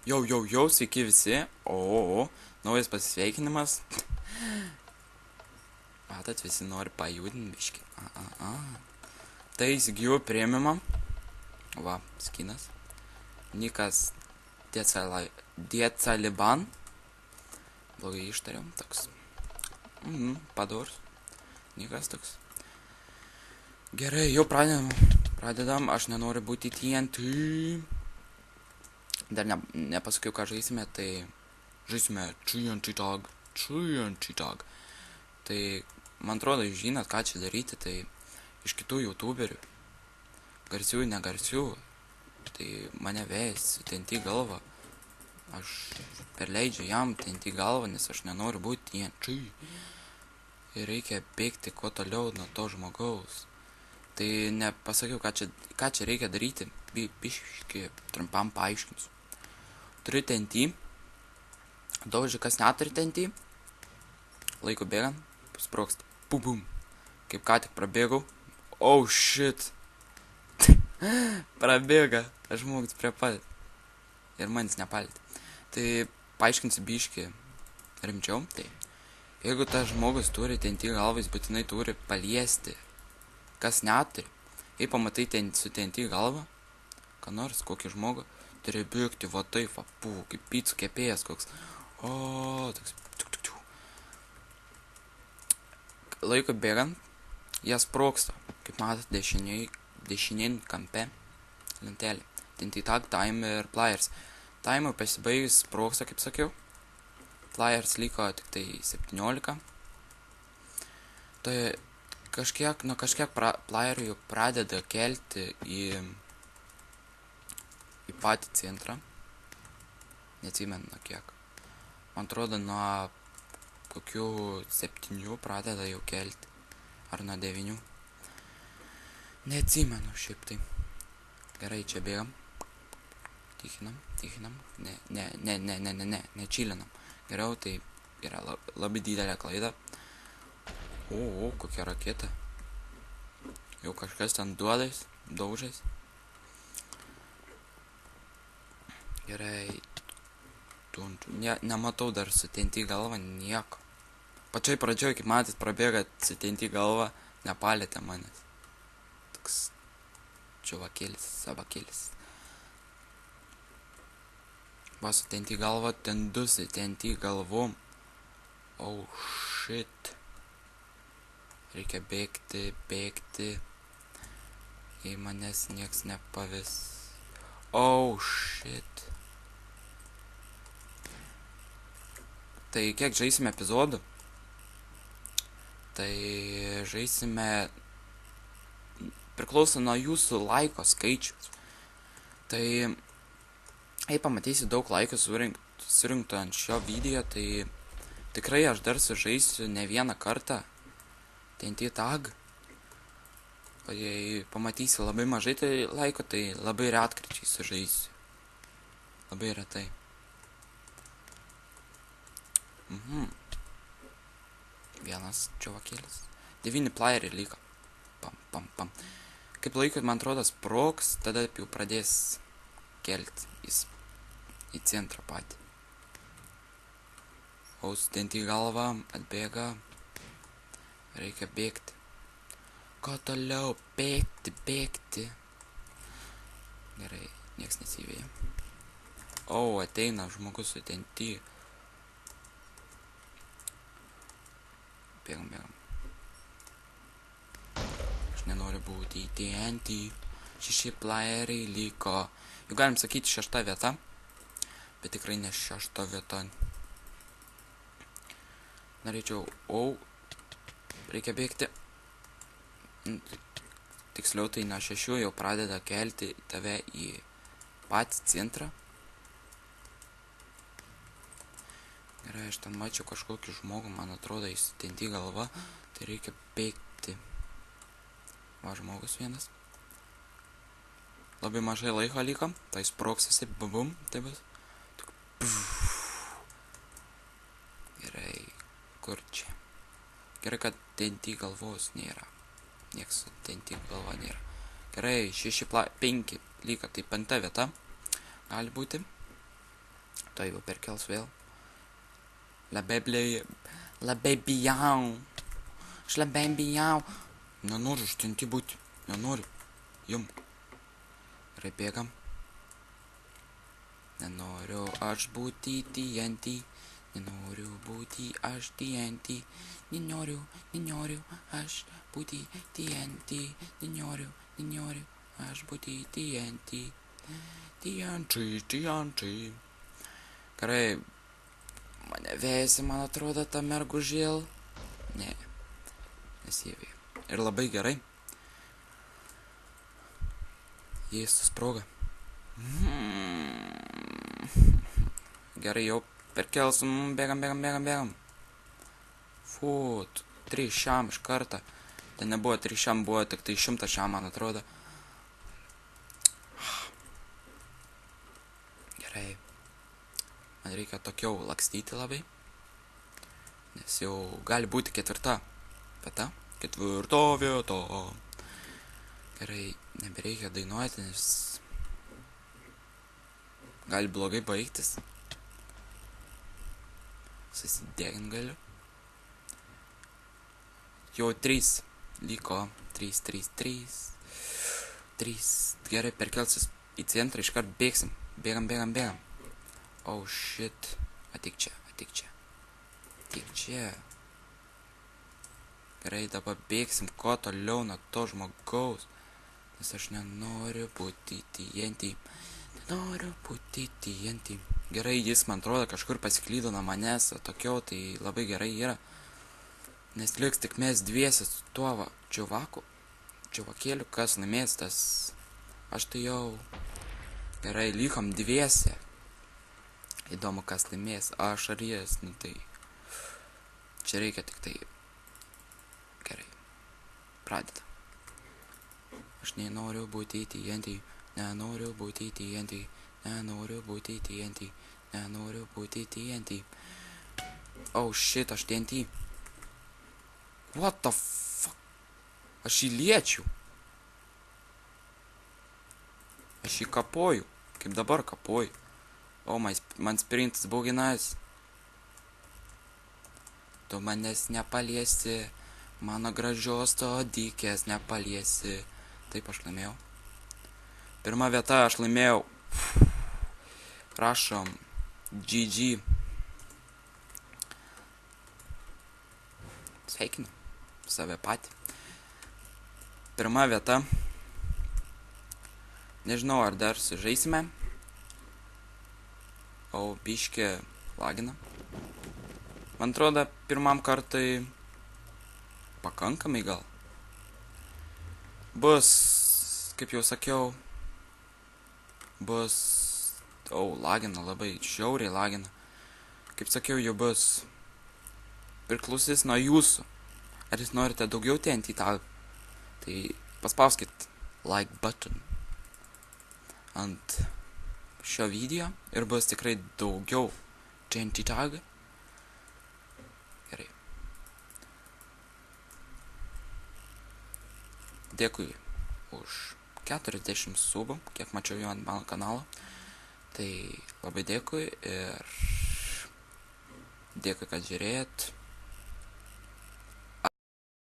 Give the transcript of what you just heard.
Jau, sveiki visi. Naujas pasisveikinimas. Matot, visi nori pajudinti biškį. Tai įsigijau premiumą. Va, skinas. Nikas Diecaliban. Blogai ištariau, toks. Padors. Nikas toks. Gerai, jau pradedam. Aš nenoriu būti TNT. Dar nepasakiau, ką žaisime, tai žaisime TNT Tag. Tai, man atrodo, jūs žinot, ką čia daryti, tai iš kitų youtuberių, garsių, negarsių, tai mane vės TNT galvą. Aš perleidžiu jam TNT galvą, nes aš nenoriu būti TNT. Ir reikia bėgti kuo toliau nuo to žmogaus. Tai nepasakiau, ką čia reikia daryti, biškai trumpam paaiškinsiu. Turiu TNT. Daužį, kas neturi TNT. Laiko bėgant, sprogsta. Bum. Kaip ką tik prabėgau. Oh shit. Prabėga. Aš žmogus prie pat. Ir manis nepalėtė. Tai paaiškinsiu biškį rimčiau. Tai jeigu tas žmogus turi TNT galvą, jis būtinai turi paliesti. Kas neturi. Jei pamatai su TNT galvą, ką nors, kokį žmogų, turi bėgti va taip, kaip picų kepėjas koks. Toks. Laiko bėgant, jie sprogsta, kaip matot, dešinėn kampe lentelė. TNT Tag, Time ir Pliers. Time pasibaigus sprogsta, kaip sakiau. Pliers liko tik tai 17. Tai kažkiek Plierių pradeda kelti į patį centrą. Neatsimenu kiek. Man atrodo, nuo kokių 7 pradeda jau kelti. Ar nuo 9. Neatsimenu šiaip tai. Gerai, čia bėgam. Tikinam. Nečilinam. Geriau, tai yra labai didelė klaida. Kokia raketa. Jau kažkas ten daužais. Gerai. Nematau dar su TNT galva nieko. Pačioj pradžioj, kaip matys, prabėga su TNT galva, nepalėtė manęs. Toks čuvakėlis, sabakėlis. Va, su TNT galva, ten du su TNT galvom. Oh shit. Reikia bėgti. Jei manęs nieks nepavis. Oh shit. Tai kiek žaisime epizodų? Tai žaisime priklauso nuo jūsų laiko skaičius. Tai jei pamatysi daug laiko surinktų ant šio video, tai tikrai aš dar sužaisiu ne vieną kartą TNT Tag. O jei pamatysi labai mažai tai laiko, tai labai retkričiai sužaisiu. Labai retai. Vienas čuvakėlis. 9 Plieriai liko. Pam. Kaip laikui, man atrodo, sprogs, tada jau pradės kelti į centrą patį. O TNT galva atbėga. Reikia bėgti. Ko toliau? Bėgti. Gerai, nieks nesivėja. Ateina žmogus su TNT. Bėgam. Aš nenoriu būti į TNT. 6 Plieriai liko. Jau galim sakyti 6 vieta. Bet tikrai ne 6 vieta. Norėčiau. Reikia bėgti. Tiksliau tai nuo 6 jau pradeda kelti tave į patį centrą. Gerai, aš ten mačiau kažkokį žmogų, man atrodo, jis TNT galva, tai reikia bėgti. Va, žmogus vienas. Labai mažai laiko liko, tai sprogsasi, bum, tai bus. Gerai, kur čia? Gerai, kad TNT galvos nėra. Nieks su TNT galva nėra. Gerai, 5 liko, tai 5 vieta. Gali būti. Tai jau perkels vėl. Labai bijau. Aš labai bijau. Nenoriu aš TNT būti. Nenoriu. Jum. Gerai, bėgam. Nenoriu aš būti TNT. Nenoriu būti aš TNT. Nenoriu aš būti TNT. Nenoriu aš būti TNT. TNT. Gerai. Mane vėsi, man atrodo, ta mergužėl. Ne. Nesivėjo. Ir labai gerai. Jis susproga. Gerai, jau perkelsim. Bėgam. Fut. 3 šiam iš kartą. Tai nebuvo 3 šiam, buvo tik tai 100 šiam, man atrodo. Gerai. Man reikia tokiau lakstyti labai. Nes jau gali būti 4. vieta. 4 vieta. Gerai, nebereikia dainuoti, nes gali blogai baigtis. Susidegint galiu. Jau 3 liko. 3. Gerai, perkelsis į centrą, iškart bėgsim. Bėgam. Oh shit. Atik čia. Gerai, dabar bėgsim kuo toliau nuo to žmogaus. Nes aš nenoriu būti TNT. Gerai, jis, man atrodo, kažkur pasiklydo nuo manęs. Tokiau, tai labai gerai yra. Nes liks tik mes dviesi su tuo va čiuvakėliu, kas laimės tas. Aš tai jau. Gerai, likom dviesi. Įdomu, kas laimės. Aš ar jis, nu tai. Čia reikia tik tai. Gerai. Pradeda. Aš nenoriu būti TNT. Nenoriu būti TNT. Oh shit, aš TNT. What the fuck? Aš jį liečiu. Aš jį kapoju. Kaip dabar kapoju. O, man sprintas bauginais. Tu manęs nepaliesi. Mano gražios to dykės nepaliesi. Taip aš laimėjau. 1 vieta aš laimėjau. Rašom. GG. Sveikinu. Save patį. 1 vieta. Nežinau, ar dar sužaisime. O biškė lagina. Man atrodo, 1 kartai pakankamai gal. Bus, kaip jau sakiau, bus... lagina labai, žiauriai lagina. Kaip sakiau, jau bus. Priklausys nuo jūsų. Ar jūs norite daugiau TNT tag? Tai paspauskit like button ant šio video ir bus tikrai daugiau TNT tag. Gerai. Dėkui už 40 subų, kiek mačiau jau ant mano kanalo. Tai labai dėkui ir dėkui, kad žiūrėjot.